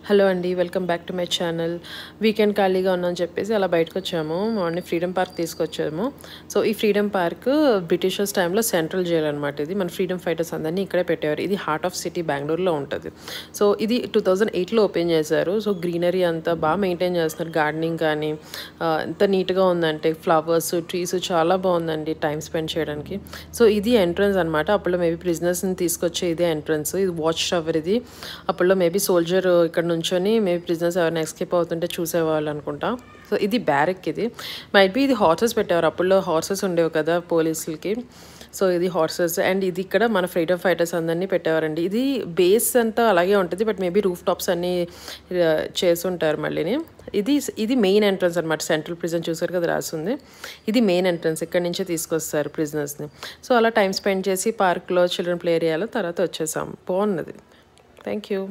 Hello అండి, welcome back to my channel. Weekend ఖాళీగా ఉన్నామని చెప్పేసి అలా బయటకు వచ్చాము. మార్నింగ్ ఫ్రీడమ్ పార్క్ తీసుకొచ్చాము. సో ఈ ఫ్రీడమ్ పార్క్ బ్రిటిషర్స్ టైంలో సెంట్రల్ జైల్ అనమాట. ఇది మన ఫ్రీడమ్ ఫైటర్స్ అందరినీ ఇక్కడే పెట్టేవారు. ఇది హార్ట్ ఆఫ్ సిటీ బెంగళూరులో ఉంటుంది. సో ఇది 2008లో ఓపెన్ చేశారు. సో గ్రీనరీ అంతా బాగా మెయింటైన్ చేస్తున్నారు. గార్డెనింగ్ కానీ ఎంత నీట్గా ఉందంటే ఫ్లవర్స్, ట్రీస్ చాలా బాగుందండి టైం స్పెండ్ చేయడానికి. సో ఇది ఎంట్రన్స్ అనమాట. అప్పుడు మేబీ ప్రిజనర్స్ని తీసుకొచ్చే ఇదే ఎంట్రన్స్. ఇది వాచ్ టవర్. ఇది అప్పుడు మేబీ సోల్జర్ ఇక్కడ నుంచొని మేబీ ప్రిజనర్స్ ఎవరైనా ఎస్కేప్ అవుతుంటే చూసేవాళ్ళు అనుకుంటా. సో ఇది బ్యారెక్. ఇది మైట్ బీ ఇది హార్సెస్ పెట్టేవారు. అప్పుడులో హార్సెస్ ఉండేవి కదా పోలీసులకి. సో ఇది హార్సెస్. అండ్ ఇది ఇక్కడ మన ఫ్రీడమ్ ఫైటర్స్ అందరినీ పెట్టేవారండి. ఇది బేస్ అంతా అలాగే ఉంటుంది, బట్ మేబీ రూఫ్ టాప్స్ అన్నీ చేసుంటారు మళ్ళీని. ఇది మెయిన్ ఎంట్రన్స్ అనమాట. సెంట్రల్ ప్రిజన్ చూసారు కదా రాస్తుంది. ఇది మెయిన్ ఎంట్రన్స్. ఇక్కడ నుంచే తీసుకొస్తారు ప్రిజనర్స్ని. సో అలా టైం స్పెండ్ చేసి పార్క్లో చిల్డ్రన్ ప్లే ఏరియాలో తర్వాత వచ్చేసాం. బాగున్నది. Thank you.